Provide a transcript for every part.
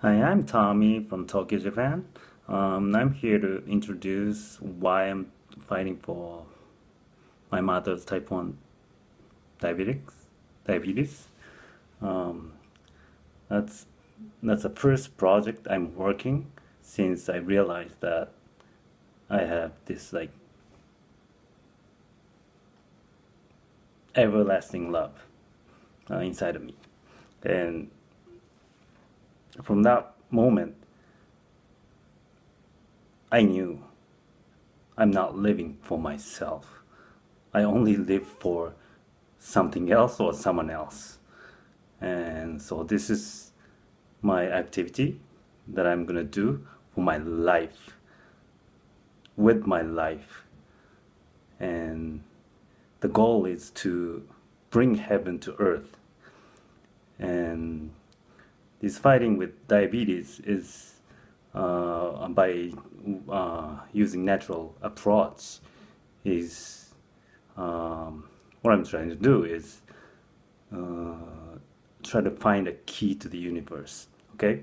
Hi, I'm Tommy from Tokyo, Japan. I'm here to introduce why I'm fighting for my mother's type 1 diabetes. Diabetes. Um, that's that's the first project I'm working since I realized that I have this like everlasting love inside of me, and from that moment, I knew I'm not living for myself. I only live for something else or someone else. And so this is my activity that I'm gonna do for my life, with my life. And the goal is to bring heaven to earth. And this fighting with diabetes is by using natural approach is what I'm trying to do is try to find a key to the universe. Okay,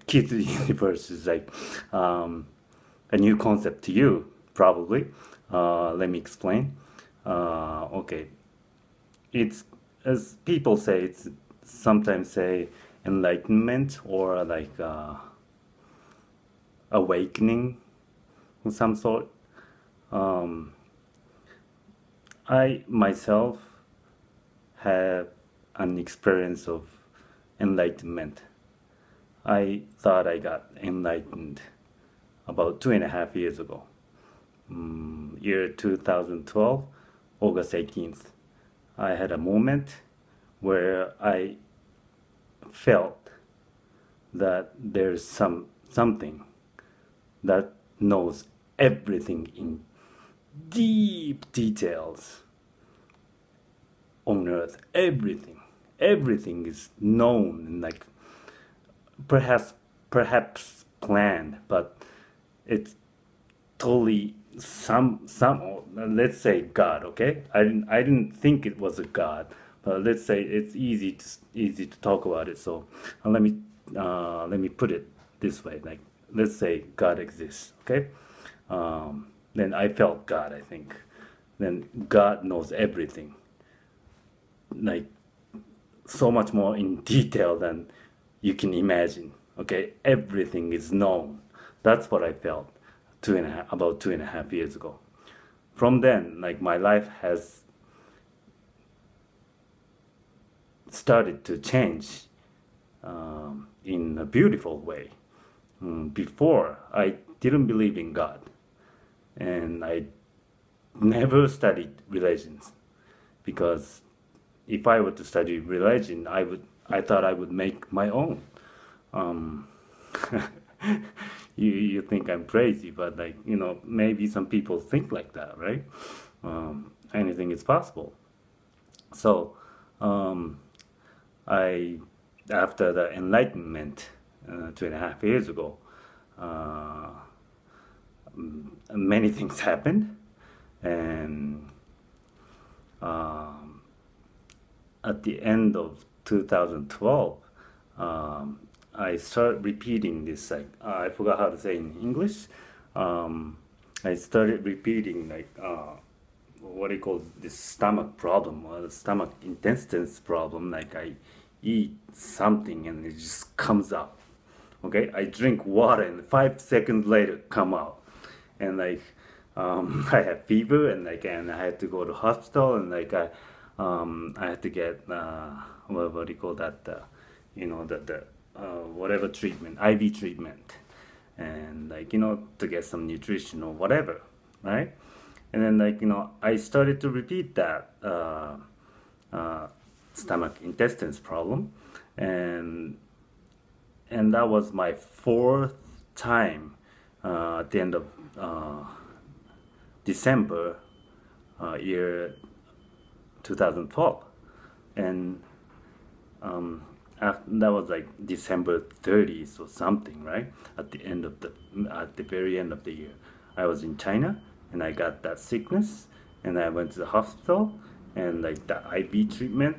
key to the universe is like a new concept to you probably. Let me explain. Okay, it's as people say, it's sometimes say enlightenment or like awakening of some sort. um, I myself have an experience of enlightenment. I thought I got enlightened about 2.5 years ago. Year 2012, August 18th. I had a moment where I felt that there's something that knows everything in deep details on earth. Everything is known and like perhaps planned, but it's totally some let's say God. Okay, I didn't think it was a God, but let's say it's easy to talk about it. So let me put it this way, like let's say God exists. Okay, then I felt God, I think. Then God knows everything, like so much more in detail than you can imagine. Okay, everything is known. That's what I felt about 2.5 years ago. From then, like my life has started to change in a beautiful way. Before, I didn't believe in God, and I never studied religions because if I were to study religion, I thought I would make my own. Um, you think I'm crazy, but like maybe some people think like that, right? Anything is possible. So um, I after the enlightenment 2.5 years ago, uh, many things happened, and um, at the end of 2012, I started repeating this. Like I forgot how to say in English. Um, I started repeating like what do you call this stomach problem or the stomach intestines problem. Like I eat something and it just comes out. Okay, I drink water and 5 seconds later come out, and like I had fever and I had to go to hospital and I had to get what do you call that the whatever treatment, IV treatment, and to get some nutrition or whatever, right? And then I started to repeat that uh, stomach intestines problem, and that was my fourth time at the end of December year 2012, and after, that was like December 30th or something, right? At the very end of the year, I was in China and I got that sickness, and I went to the hospital, and like the IV treatment,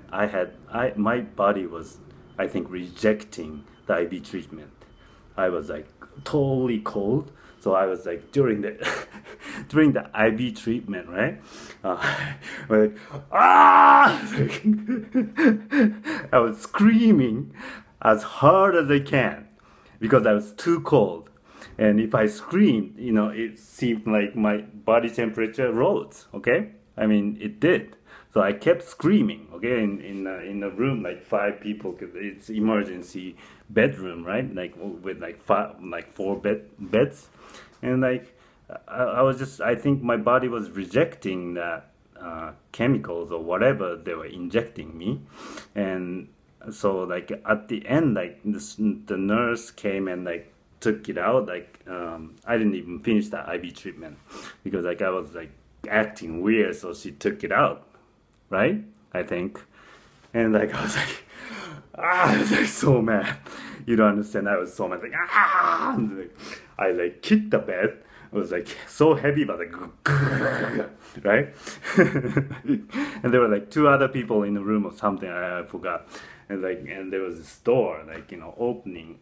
my body was, I think, rejecting the IV treatment. I was like totally cold. So I was like during the during the IV treatment, right? Like ah! I was screaming as hard as I can because I was too cold. And if I screamed, it seemed like my body temperature rose. Okay, I mean it did. So I kept screaming. Okay, in a room like 5 people. It's emergency bedroom, right? Like with like four beds, and like I think my body was rejecting that chemicals or whatever they were injecting me, and so like at the end, like the nurse came and like took it out. Like I didn't even finish the IV treatment because like I was like acting weird, so she took it out, right? I think, and like I was like, I was like so mad. You don't understand. I was so mad. Like ah, and, like, I like kicked the bed. It was like so heavy, but like right. And there were like 2 other people in the room or something. I forgot. And there was this door like opening.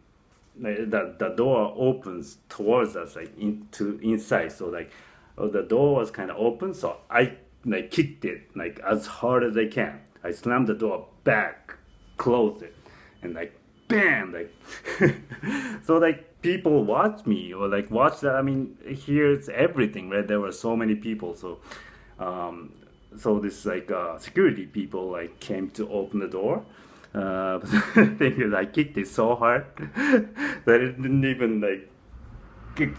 Like, the door opens towards us like into inside. So like the door was kind of open. So I like kicked it like as hard as I can. I slammed the door back, closed it, and like bam, like so like people watch me or like watch that. I mean, here's everything, right? There were so many people, so this like security people like came to open the door. The thing is, I kicked it so hard that it didn't even like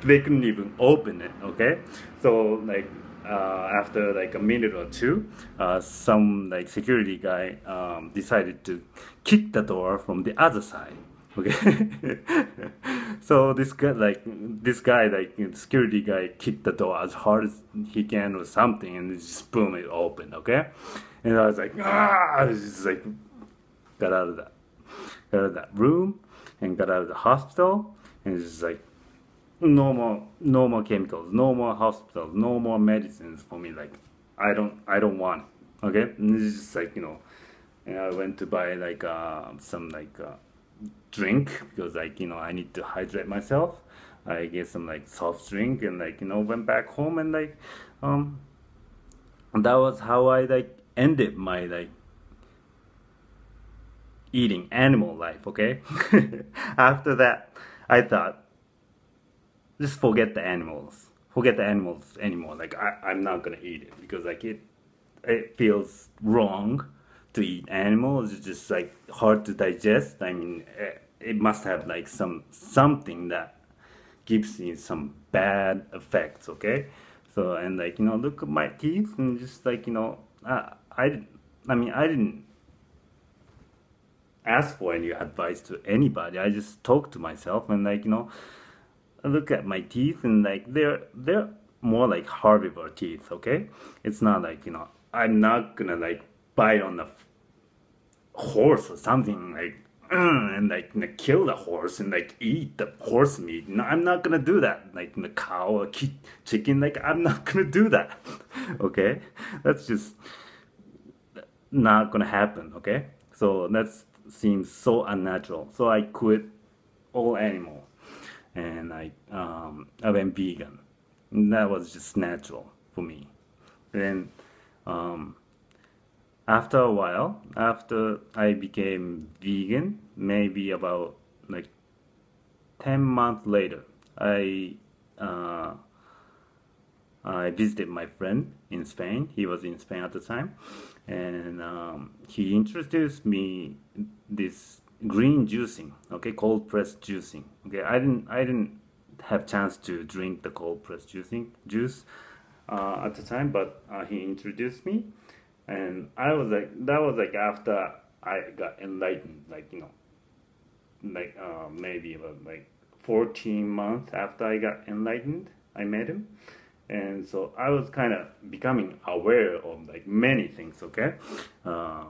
they couldn't even open it. Okay, so like after like a minute or two, some like security guy decided to kick the door from the other side. Okay, so this guy like security guy kicked the door as hard as he can or something, and it just boom, it opened. Okay, and I was like ah, I was just like got out of that room and got out of the hospital, and it's just like no more chemicals, no more hospitals, no more medicines for me. Like I don't want it. Okay, and it's just like and I went to buy like some like drink because like I need to hydrate myself. I get some like soft drink and like went back home, and like that was how I like ended my like eating animal life. Okay. After that I thought, just forget the animals anymore. Like I'm not gonna eat it because like it feels wrong to eat animals. It's just like hard to digest. I mean, it must have like something that gives me some bad effects. Okay, so and like look at my teeth and just like I mean I didn't ask for any advice to anybody. I just talked to myself and like I look at my teeth and like they're more like herbivore teeth. Okay, it's not like I'm not gonna like bite on the horse or something like and like kill the horse and like eat the horse meat. No, I'm not gonna do that. Like the cow or chicken, like I'm not gonna do that. Okay, that's just not gonna happen. Okay, so that seems so unnatural. So I quit all animal, and I went vegan. And that was just natural for me. Then after a while, after I became vegan, maybe about like 10 months later, uh, I visited my friend in Spain. He was in Spain at the time, and he introduced me this green juicing. Okay, cold pressed juicing. Okay, I didn't have chance to drink the cold pressed juice at the time, but he introduced me, and I was like, that was like after I got enlightened, like like maybe about like 14 months after I got enlightened, I met him. And so I was kind of becoming aware of like many things. Okay, I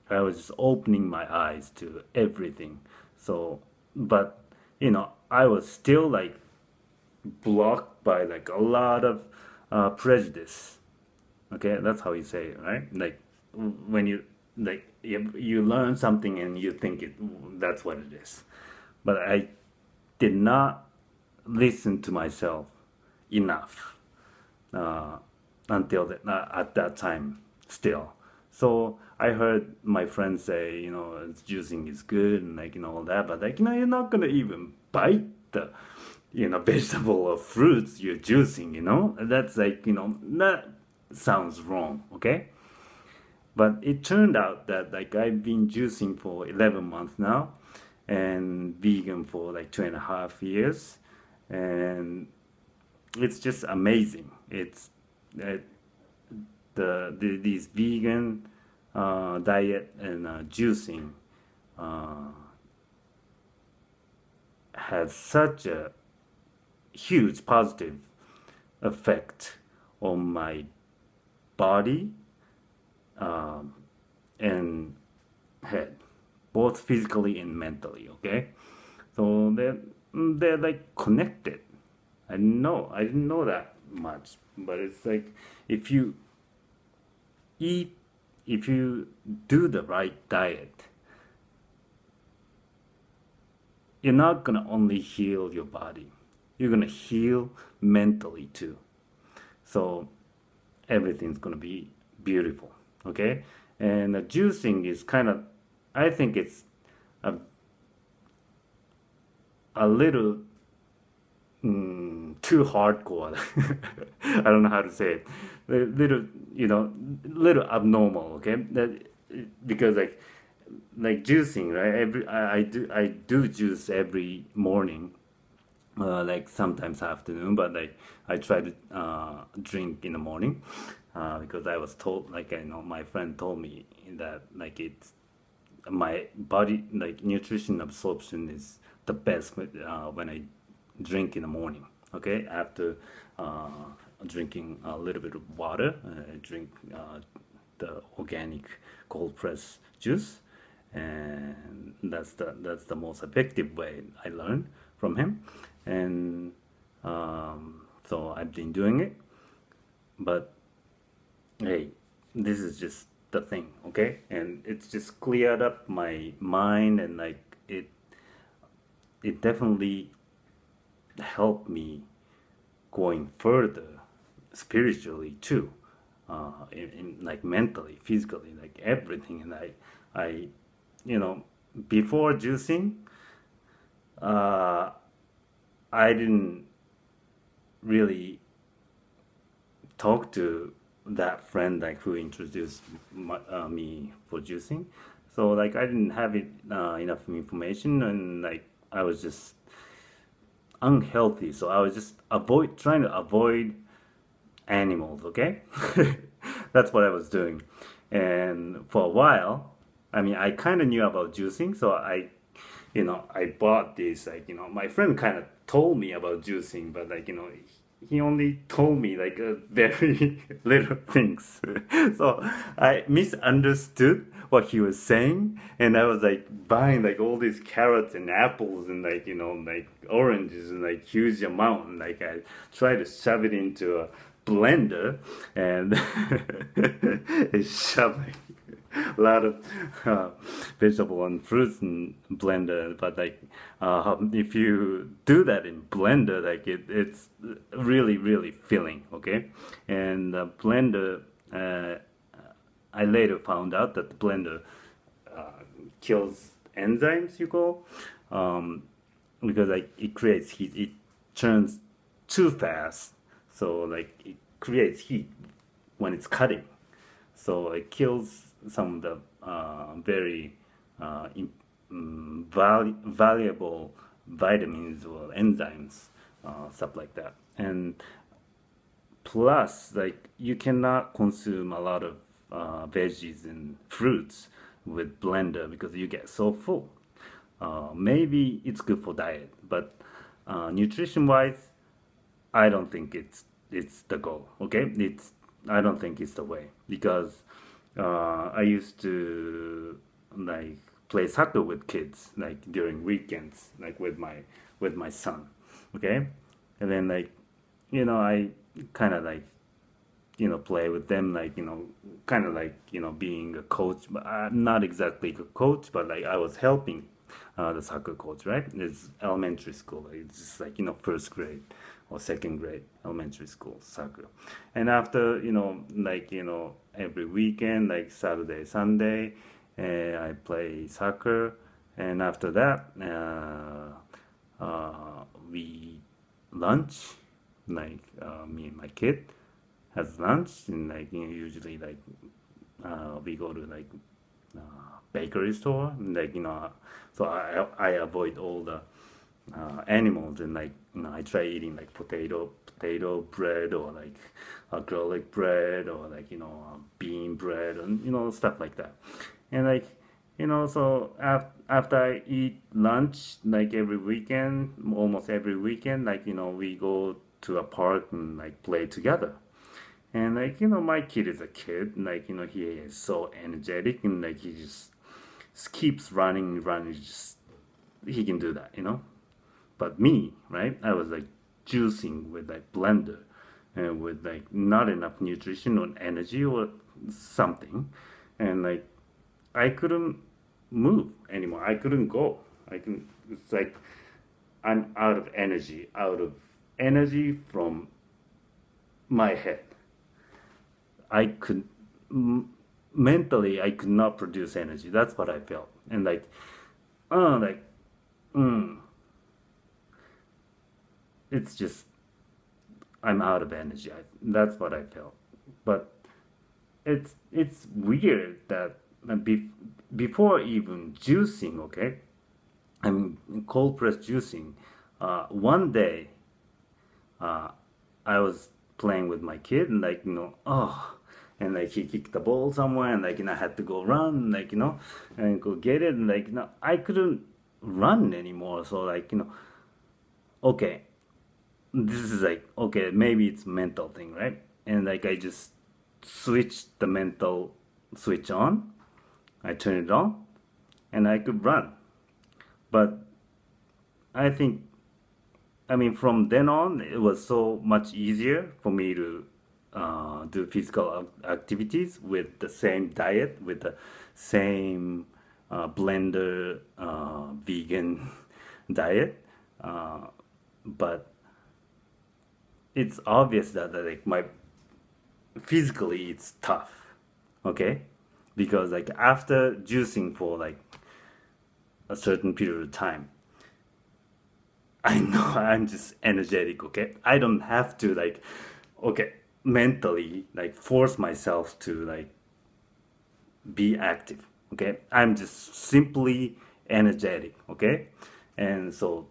was just opening my eyes to everything. So, but I was still like blocked by like a lot of prejudice. Okay, that's how you say it, right? Like when you like you learn something and you think that's what it is. but I did not listen to myself enough uh, until at that time still. So I heard my friends say, juicing is good and like, all that, but like, you're not gonna even bite the, vegetable or fruits you're juicing. That's like, that sounds wrong, okay? But it turned out that like I've been juicing for 11 months now and vegan for like 2.5 years, and it's just amazing. It's uh, these vegan diet and juicing uh, has such a huge positive effect on my body um, and head, both physically and mentally. Okay, so they're like connected. I didn't know that much, but it's like if you eat, if you do the right diet, you're not gonna only heal your body, you're gonna heal mentally too. So everything's gonna be beautiful. Okay, and the juicing is kind of, I think it's a, a little too hardcore. I don't know how to say it. A little, little abnormal. Okay, because like juicing, right? I do juice every morning, like sometimes afternoon, but like I try to drink in the morning because I was told, like my friend told me that like it's my body like nutrition absorption is the best when I drink in the morning. Okay, after uh, drinking a little bit of water, I drink the organic cold press juice, and that's the most effective way I learned from him, and so I've been doing it. But hey, this is just the thing, okay? And it's just cleared up my mind, and like it definitely helped me going further spiritually too, in like mentally, physically, like everything. And I, you know, before juicing, uh, I didn't really talk to that friend like who introduced me for juicing. So like I didn't have enough information, and like I was just unhealthy. So I was just trying to avoid animals. Okay, that's what I was doing, and for a while, I mean, I kind of knew about juicing, so I bought this. Like my friend kind of told me about juicing, but like he only told me like very little things. So I misunderstood what he was saying, and I was like buying like all these carrots and apples and like like oranges and like huge amount, and like I tried to shove it into a blender, and it's shoving a lot of uh, vegetable and fruits in blender. But like if you do that in blender, like it's really really filling. Okay, and the blender, I later found out that the blender kills enzymes, you call, um, because like it creates heat, it turns too fast, so like it creates heat when it's cutting, so it kills some of the very valuable vitamins or enzymes, stuff like that. And plus, like you cannot consume a lot of veggies and fruits with blender because you get so full. Maybe it's good for diet, but nutrition wise, I don't think it's the goal. Okay, I don't think it's the way, because I used to like play soccer with kids like during weekends, like with my son. Okay, and then like I kind of like play with them, like kind of like being a coach, but not exactly a coach, but like I was helping the soccer coach, right? It's elementary school. It's just like, first grade or second grade elementary school soccer. And after, like, every weekend, like Saturday, Sunday, I play soccer. And after that, we lunch, like me and my kid has lunch, and like usually like we go to like uh, bakery store, and like so I avoid all the animals, and like I try eating like potato bread, or like garlic bread, or like bean bread, and stuff like that. And like so after I eat lunch, like every weekend, almost every weekend, like we go to a park and like play together. And like my kid is a kid, like he is so energetic, and like he just keeps running, just he can do that. But me, right? I was like juicing with like blender, and with like not enough nutrition or energy or something, and like I couldn't move anymore. I couldn't go. It's like I'm out of energy from my head. I could m- mentally I could not produce energy. That's what I felt, and like, like, mm, it's just I'm out of energy. That's what I felt. But it's weird that before even juicing, okay, I mean cold press juicing. One day, uh, I was playing with my kid, and like and like he kicked the ball somewhere, and like I had to go run, like and go get it, and like I couldn't run anymore. So like okay, this is like okay, maybe it's mental thing, right? And like I just switched the mental switch on. I turned it on, and I could run. But I think, I mean, from then on, it was so much easier for me to do physical activities with the same diet, with the same blender vegan diet. Uh, but it's obvious that like my physically it's tough, okay? Because like after juicing for like a certain period of time, I know I'm just energetic, okay? I don't have to like, okay, mentally like force myself to like be active, okay? I'm just simply energetic, okay? And so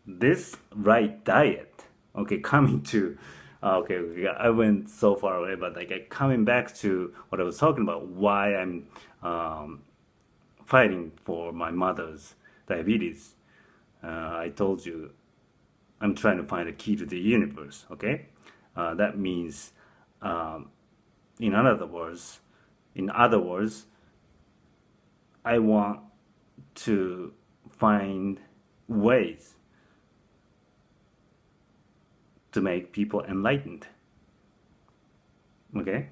this right diet, okay, coming to, okay, I went so far away, but like coming back to what I was talking about, why I'm um, fighting for my mother's diabetes. I told you I'm trying to find a key to the universe. Okay, that means, um, in other words, in other words, I want to find ways to make people enlightened. Okay,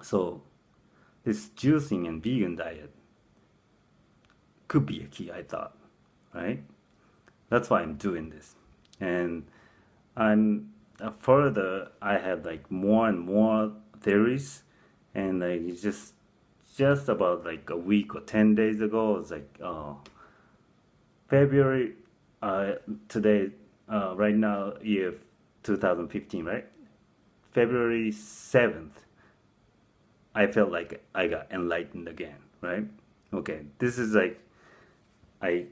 so this juicing and vegan diet could be a key. I thought, right? That's why I'm doing this, and I'm further. I have like more and more theories, and like it's just about like a week or 10 days ago, it's like February. Uh, Today, right now, year 2015, right? February 7th, I felt like I got enlightened again, right? Okay, this is like I.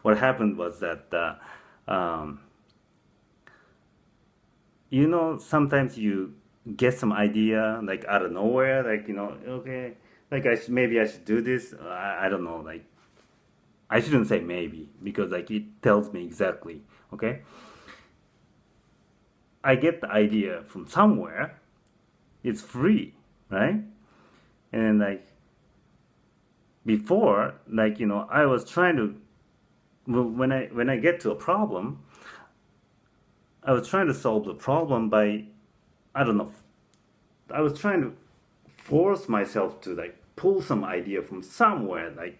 What happened was that um, sometimes you get some idea like out of nowhere, like okay, like maybe I should do this. I don't know, like I shouldn't say maybe because like it tells me exactly. Okay, I get the idea from somewhere. It's free, right? And like before, like I was trying to when I get to a problem, I was trying to solve the problem by I don't know. I was trying to force myself to like pull some idea from somewhere, like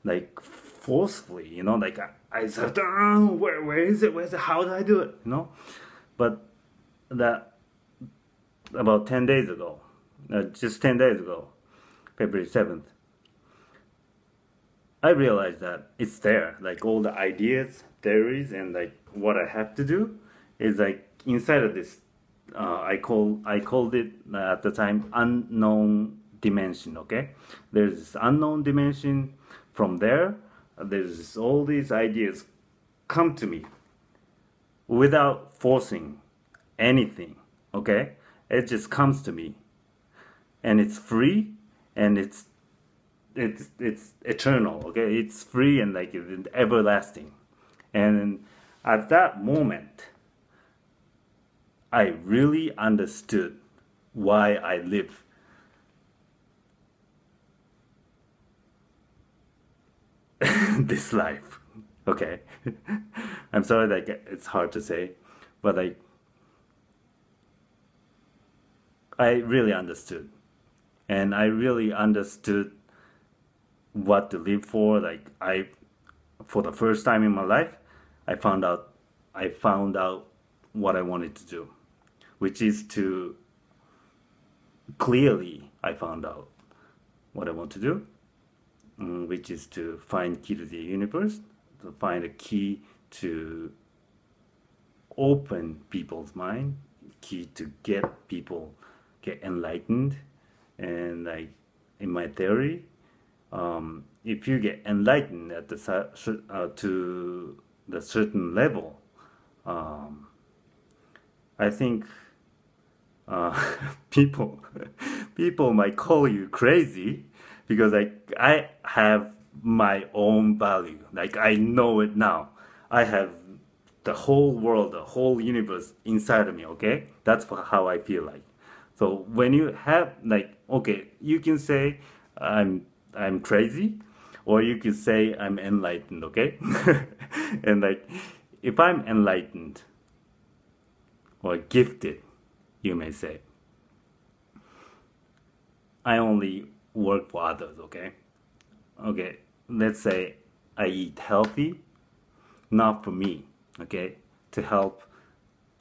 like forcefully, you know, like I said, oh, where is it? Where's it? How do I do it? You know, but that about 10 days ago, just 10 days ago, February 7th, I realized that it's there, like all the ideas, theories, and like what I have to do is like inside of this. I called it at the time unknown dimension. Okay, there's this unknown dimension. From there, there's all these ideas come to me without forcing anything. Okay, it just comes to me, and it's free, and it's eternal. Okay, it's free and like it's everlasting. And at that moment, I really understood why I live. This life. Okay. I'm sorry that it's hard to say, but like I really understood. And I really understood what to live for. Like for the first time in my life, I found out what I wanted to do, which is to clearly I found out what I want to do, which is to find key to the universe, to find a key to open people's mind, key to get people get enlightened. And like in my theory, if you get enlightened at to the certain level, I think people people might call you crazy because like I have my own value. Like I know it now. I have the whole world, the whole universe inside of me. Okay, that's how I feel like. So when you have like, okay, you can say I'm crazy, or you can say I'm enlightened. Okay, and like if I'm enlightened or gifted, you may say, I only work for others. Okay, okay. Let's say I eat healthy, not for me. Okay, to help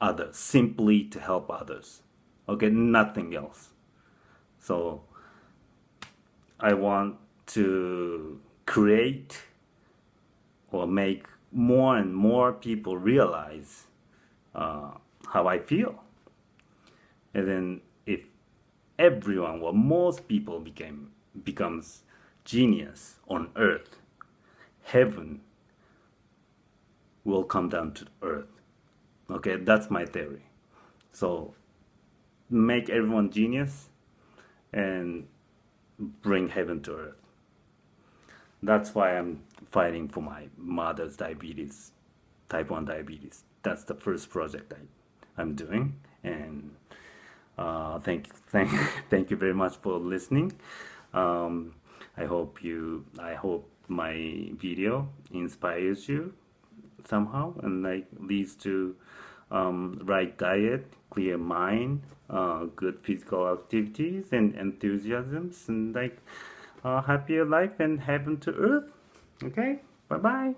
others, simply to help others. Okay, nothing else. So I want to create or make more and more people realize how I feel. And then if everyone or most people becomes genius on earth, heaven will come down to earth. Okay, that's my theory. So make everyone genius and bring heaven to earth. That's why I'm fighting for my mother's diabetes, type 1 diabetes. That's the first project I'm doing. And thank you very much for listening. I hope my video inspires you somehow and like leads to right diet, clear mind, good physical activities and enthusiasms, and like happier life and heaven to earth. Okay, bye bye.